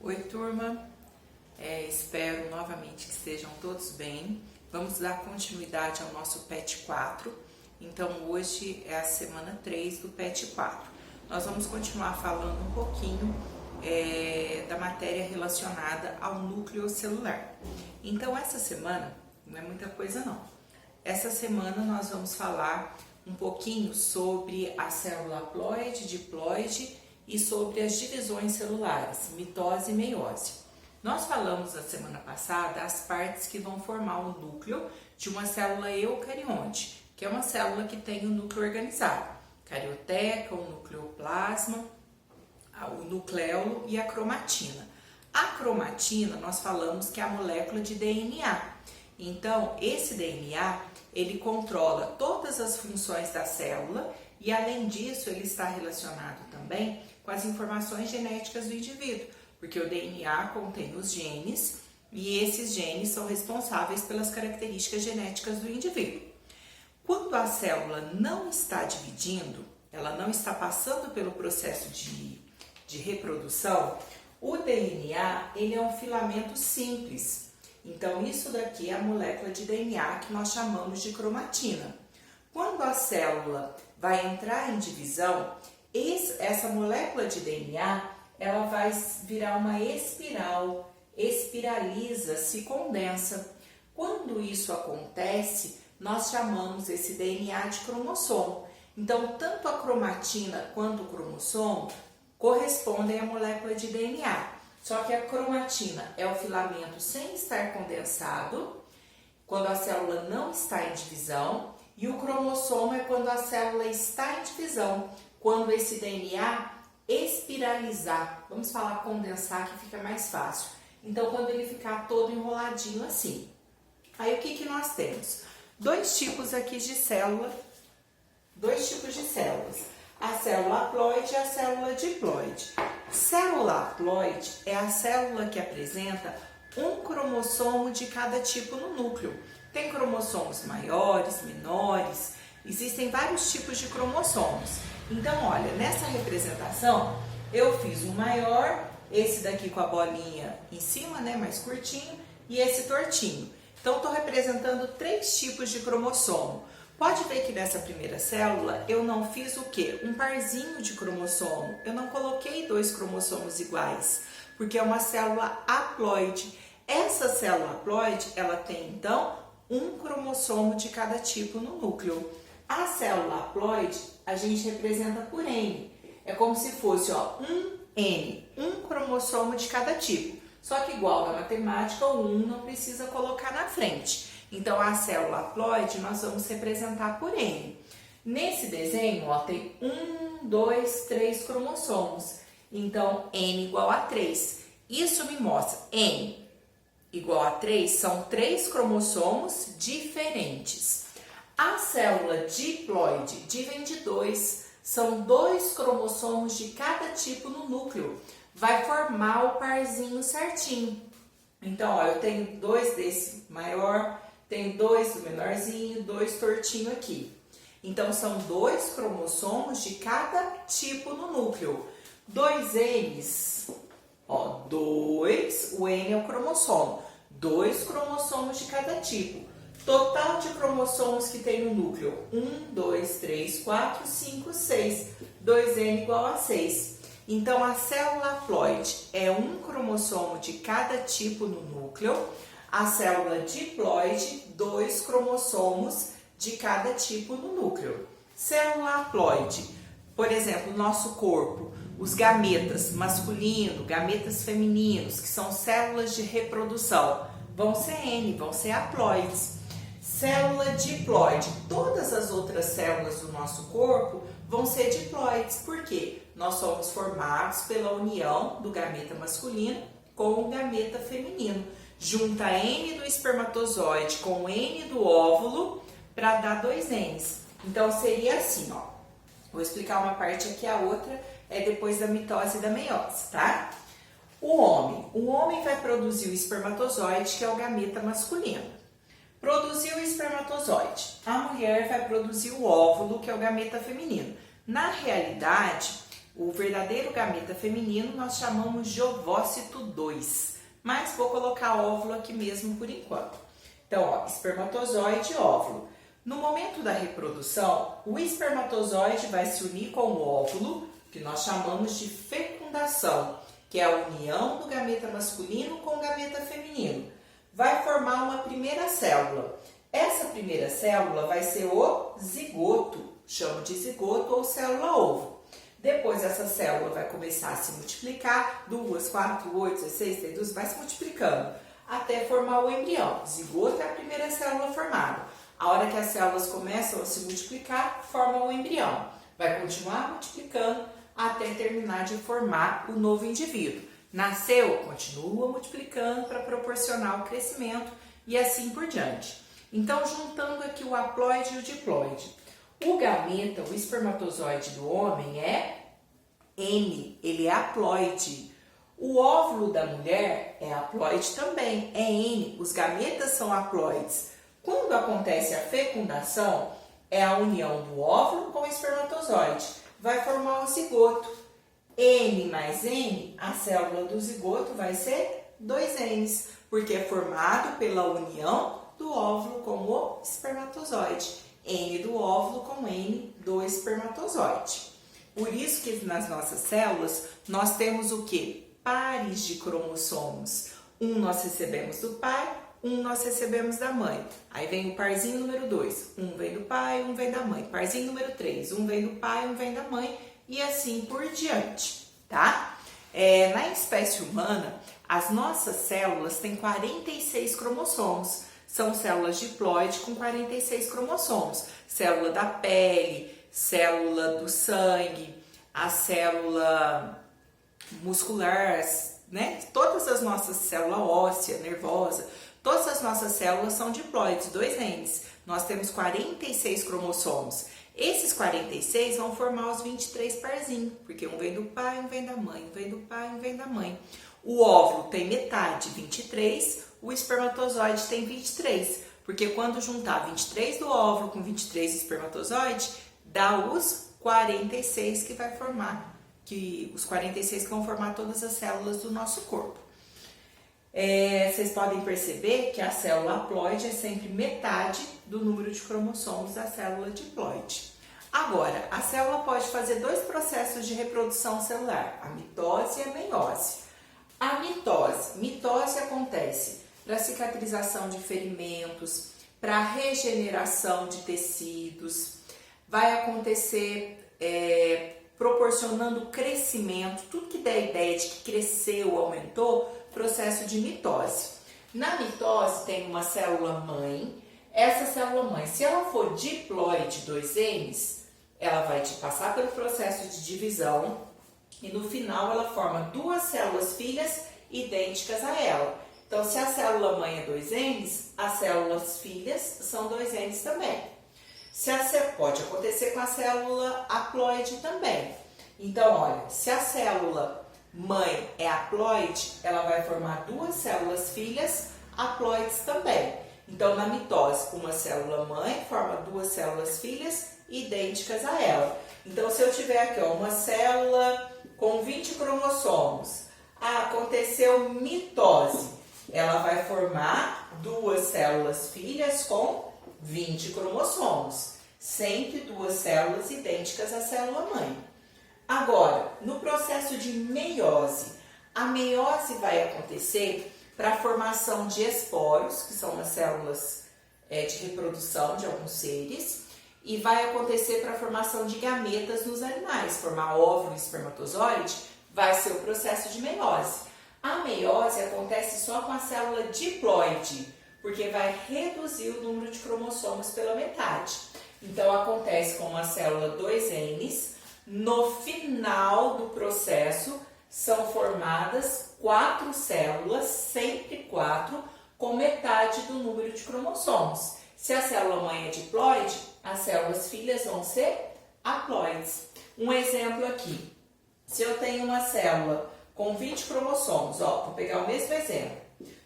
Oi, turma. Espero novamente que estejam todos bem. Vamos dar continuidade ao nosso PET 4. Então, hoje é a semana 3 do PET 4. Nós vamos continuar falando um pouquinho da matéria relacionada ao núcleo celular. Então, essa semana, não é muita coisa não. Essa semana nós vamos falar um pouquinho sobre a célula haploide, diploide e sobre as divisões celulares, mitose e meiose. Nós falamos na semana passada as partes que vão formar o núcleo de uma célula eucarionte, que é uma célula que tem o núcleo organizado, carioteca, o nucleoplasma, o nucleolo e a cromatina. A cromatina, nós falamos que é a molécula de DNA. Então, esse DNA, ele controla todas as funções da célula e, além disso, ele está relacionado também com as informações genéticas do indivíduo, porque o DNA contém os genes e esses genes são responsáveis pelas características genéticas do indivíduo. Quando a célula não está dividindo, ela não está passando pelo processo de reprodução, o DNA ele é um filamento simples. Então, isso daqui é a molécula de DNA que nós chamamos de cromatina. Quando a célula vai entrar em divisão, essa molécula de DNA ela vai virar uma espiral, espiraliza, se condensa. Quando isso acontece, nós chamamos esse DNA de cromossomo. Então, tanto a cromatina quanto o cromossomo correspondem à molécula de DNA. Só que a cromatina é o filamento sem estar condensado, quando a célula não está em divisão, e o cromossomo é quando a célula está em divisão, quando esse DNA espiralizar, vamos falar condensar que fica mais fácil. Então, quando ele ficar todo enroladinho assim. Aí, o que nós temos? Dois tipos de células. A célula haploide e a célula diploide. Célula haploide é a célula que apresenta um cromossomo de cada tipo no núcleo. Tem cromossomos maiores, menores, existem vários tipos de cromossomos. Então, olha, nessa representação eu fiz um maior, esse daqui com a bolinha em cima, né, mais curtinho, e esse tortinho. Então, estou representando 3 tipos de cromossomo. Pode ver que nessa primeira célula eu não fiz o quê? Um parzinho de cromossomo. Eu não coloquei 2 cromossomos iguais, porque é uma célula haploide. Essa célula haploide, ela tem então um cromossomo de cada tipo no núcleo. A célula haploide a gente representa por N. É como se fosse um N, um cromossomo de cada tipo. Só que igual na matemática, o 1 não precisa colocar na frente. Então, a célula haploide nós vamos representar por N. Nesse desenho, tem 1, 2, 3 cromossomos. Então, N igual a 3. Isso me mostra N igual a 3 são 3 cromossomos diferentes. A célula diploide divide em 2. São 2 cromossomos de cada tipo no núcleo. Vai formar o parzinho certinho. Então, eu tenho 2 desse maior, tem 2 do menorzinho, 2 tortinho aqui. Então, são 2 cromossomos de cada tipo no núcleo. 2 N's, 2, o N é o cromossomo. 2 cromossomos de cada tipo. Total de cromossomos que tem no núcleo, 1, 2, 3, 4, 5, 6. 2N igual a 6. Então, a célula haploide é um cromossomo de cada tipo no núcleo. A célula diploide, 2 cromossomos de cada tipo no núcleo. Célula haploide, por exemplo, nosso corpo, os gametas masculino, gametas femininos, que são células de reprodução, vão ser N, vão ser haploides. Célula diploide, todas as outras células do nosso corpo vão ser diploides. Por quê? Nós somos formados pela união do gameta masculino com o gameta feminino. Junta N do espermatozoide com N do óvulo para dar 2 N's. Então, seria assim, Vou explicar uma parte aqui, a outra é depois da mitose e da meiose, tá? O homem vai produzir o espermatozoide, que é o gameta masculino. Produziu o espermatozoide. A mulher vai produzir o óvulo, que é o gameta feminino. Na realidade, O verdadeiro gameta feminino nós chamamos de ovócito 2, mas vou colocar óvulo aqui mesmo por enquanto. Então, ó, espermatozoide e óvulo. No momento da reprodução, o espermatozoide vai se unir com o óvulo, que nós chamamos de fecundação, que é a união do gameta masculino com o gameta feminino. Vai formar uma primeira célula. Essa primeira célula vai ser o zigoto, chamo de zigoto ou célula-ovo. Depois essa célula vai começar a se multiplicar, 2, 4, 8, 16, 32, vai se multiplicando, até formar o embrião. Zigoto é a primeira célula formada. A hora que as células começam a se multiplicar, forma o embrião. Vai continuar multiplicando até terminar de formar o novo indivíduo. Nasceu, continua multiplicando para proporcionar o crescimento e assim por diante. Então, juntando aqui o haploide e o diploide. O gameta, o espermatozoide do homem é N, ele é haploide. O óvulo da mulher é haploide também, é N, os gametas são haploides. Quando acontece a fecundação, é a união do óvulo com o espermatozoide. Vai formar o zigoto. N mais N, a célula do zigoto vai ser 2Ns, porque é formado pela união do óvulo com o espermatozoide. N do óvulo com N do espermatozoide. Por isso que nas nossas células nós temos o quê? Pares de cromossomos. Um nós recebemos do pai, um nós recebemos da mãe. Aí vem o parzinho número 2. Um vem do pai, um vem da mãe. Parzinho número 3. Um vem do pai, um vem da mãe. E assim por diante, tá? Na espécie humana, as nossas células têm 46 cromossomos. São células diploide com 46 cromossomos. Célula da pele, célula do sangue, a célula muscular, né? Todas as nossas células óssea, nervosa, todas as nossas células são diploides, 2Ns. Nós temos 46 cromossomos. Esses 46 vão formar os 23 parzinhos, porque um vem do pai, um vem da mãe, um vem do pai, um vem da mãe. O óvulo tem metade, 23, o espermatozoide tem 23, porque quando juntar 23 do óvulo com 23 do espermatozoide, dá os 46 que vai formar, os 46 que vão formar todas as células do nosso corpo. Vocês podem perceber que a célula haploide é sempre metade do número de cromossomos da célula diploide. Agora, a célula pode fazer dois processos de reprodução celular, a mitose e a meiose. A mitose acontece para cicatrização de ferimentos, para regeneração de tecidos, vai acontecer proporcionando crescimento, tudo que der a ideia de que cresceu, aumentou, processo de mitose. Na mitose tem uma célula mãe, essa célula mãe, se ela for diploide 2Ns, ela vai passar pelo processo de divisão e no final ela forma duas células filhas idênticas a ela. Então, se a célula mãe é 2Ns, as células filhas são 2Ns também. Pode acontecer com a célula haploide também. Então, olha, se a célula mãe é haploide, ela vai formar duas células filhas haploides também. Então, na mitose, uma célula mãe forma duas células filhas idênticas a ela. Então, se eu tiver aqui uma célula com 20 cromossomos, aconteceu mitose, ela vai formar duas células filhas com 20 cromossomos, sempre duas células idênticas à célula mãe. Agora, no processo de meiose, a meiose vai acontecer para a formação de esporos, que são as células de reprodução de alguns seres, e vai acontecer para a formação de gametas nos animais, formar óvulo e espermatozoide, vai ser o processo de meiose. A meiose acontece só com a célula diploide, porque vai reduzir o número de cromossomos pela metade. Então, acontece com a célula 2Ns, no final do processo são formadas 4 células, sempre 4, com metade do número de cromossomos. Se a célula mãe é diploide, as células filhas vão ser haploides. Um exemplo aqui, se eu tenho uma célula com 20 cromossomos, vou pegar o mesmo exemplo,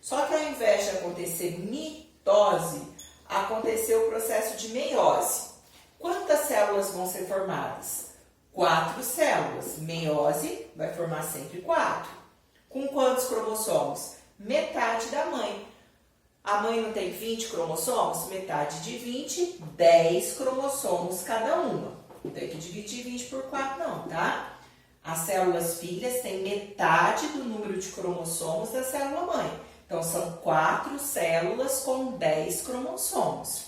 só que ao invés de acontecer mitose, aconteceu o processo de meiose. Quantas células vão ser formadas? 4 células. Meiose vai formar sempre 4. Com quantos cromossomos? Metade da mãe. A mãe não tem 20 cromossomos? Metade de 20, 10 cromossomos cada uma. Não tem que dividir 20 por 4 não, tá? As células filhas têm metade do número de cromossomos da célula mãe. Então, são 4 células com 10 cromossomos.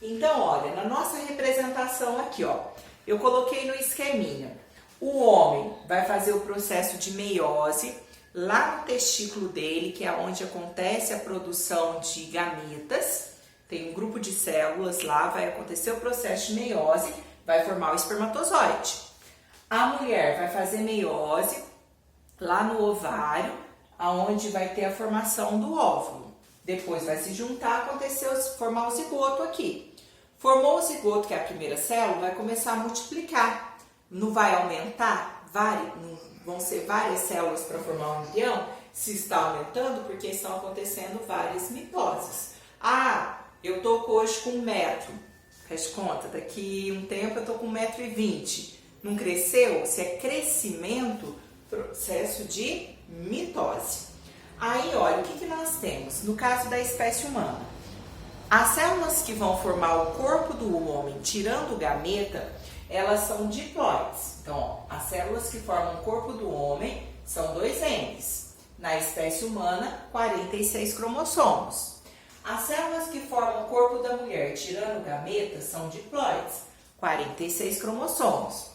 Então, olha, na nossa representação aqui, ó, eu coloquei no esqueminha. O homem vai fazer o processo de meiose lá no testículo dele, que é onde acontece a produção de gametas. Tem um grupo de células lá, vai acontecer o processo de meiose, vai formar o espermatozoide. A mulher vai fazer meiose lá no ovário, aonde vai ter a formação do óvulo. Depois vai se juntar, formar o zigoto aqui. Formou o zigoto, que é a primeira célula, vai começar a multiplicar. Não vai aumentar? Vão ser várias células para formar um embrião? Se está aumentando, porque estão acontecendo várias mitoses. Ah, eu estou hoje com 1 metro. Faz conta, daqui um tempo eu estou com 1,20 m. Não cresceu? Se é crescimento, processo de mitose. Aí, olha, o que nós temos? No caso da espécie humana, as células que vão formar o corpo do homem, tirando o gameta, elas são diploides. Então, ó, as células que formam o corpo do homem são 2 Ns. Na espécie humana, 46 cromossomos. As células que formam o corpo da mulher, tirando o gameta, são diploides, 46 cromossomos.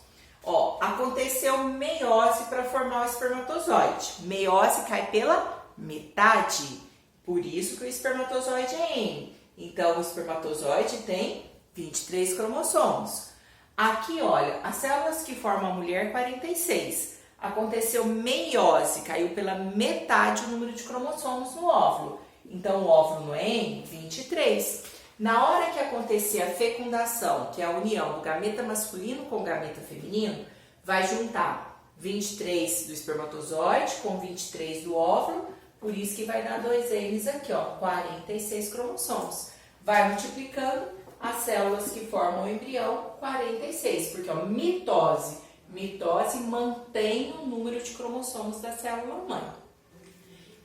Ó, aconteceu meiose para formar o espermatozoide. Meiose cai pela metade, por isso que o espermatozoide é N. Então, o espermatozoide tem 23 cromossomos. Aqui, olha, as células que formam a mulher, 46. Aconteceu meiose, caiu pela metade o número de cromossomos no óvulo. Então, o óvulo no N, 23. Na hora que acontecer a fecundação, que é a união do gameta masculino com o gameta feminino, vai juntar 23 do espermatozoide com 23 do óvulo, por isso que vai dar 2 N's aqui, ó, 46 cromossomos. Vai multiplicando as células que formam o embrião, 46, porque ó, mitose mantém o número de cromossomos da célula mãe.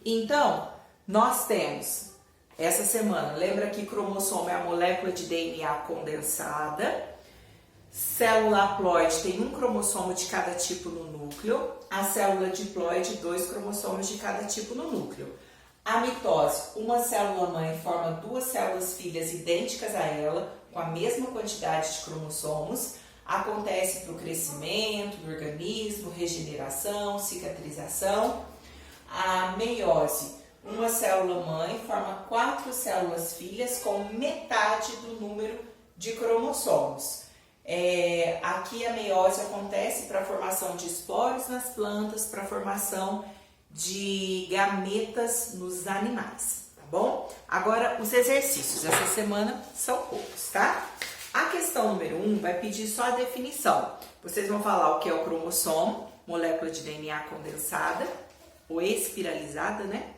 Então, nós temos essa semana, lembra que cromossomo é a molécula de DNA condensada. Célula haploide tem 1 cromossomo de cada tipo no núcleo. A célula diploide, 2 cromossomos de cada tipo no núcleo. A mitose, uma célula mãe forma 2 células filhas idênticas a ela, com a mesma quantidade de cromossomos. Acontece para o crescimento do organismo, regeneração, cicatrização. A meiose, uma célula mãe forma 4 células filhas com metade do número de cromossomos. Aqui a meiose acontece para a formação de esporos nas plantas, para a formação de gametas nos animais, tá bom? Agora, os exercícios essa semana são poucos, tá? A questão número 1 vai pedir só a definição. Vocês vão falar o que é o cromossomo, molécula de DNA condensada ou espiralizada, né?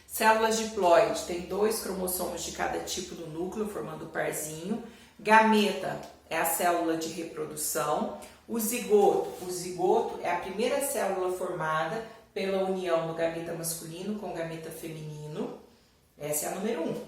Células diploide tem 2 cromossomos de cada tipo no núcleo, formando o parzinho. Gameta é a célula de reprodução. O zigoto é a primeira célula formada pela união do gameta masculino com o gameta feminino. Essa é a número 1.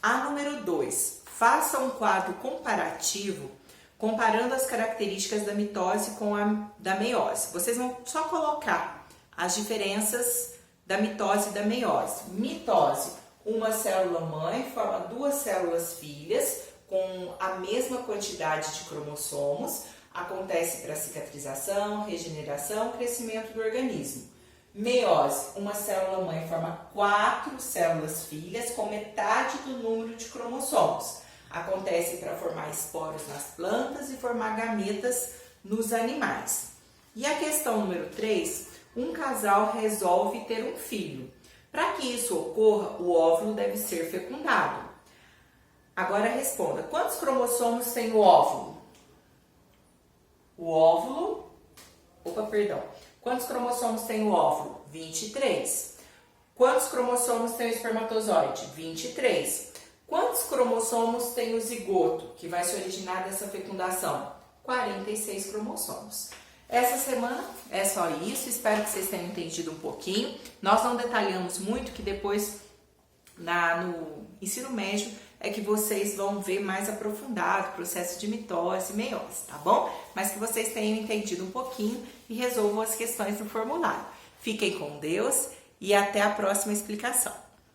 A número 2, faça um quadro comparativo comparando as características da mitose com a da meiose. Vocês vão só colocar as diferenças da mitose e da meiose. Mitose, uma célula mãe forma 2 células filhas com a mesma quantidade de cromossomos. Acontece para cicatrização, regeneração, crescimento do organismo. Meiose, uma célula mãe forma 4 células filhas com metade do número de cromossomos. Acontece para formar esporos nas plantas e formar gametas nos animais. E a questão número 3, um casal resolve ter um filho. Para que isso ocorra, o óvulo deve ser fecundado. Agora responda, quantos cromossomos tem o óvulo? Quantos cromossomos tem o óvulo? 23. Quantos cromossomos tem o espermatozoide? 23. Quantos cromossomos tem o zigoto, que vai se originar dessa fecundação? 46 cromossomos. Essa semana é só isso, espero que vocês tenham entendido um pouquinho. Nós não detalhamos muito, que depois no ensino médio é que vocês vão ver mais aprofundado o processo de mitose e meiose, tá bom? Mas que vocês tenham entendido um pouquinho e resolvam as questões do formulário. Fiquem com Deus e até a próxima explicação.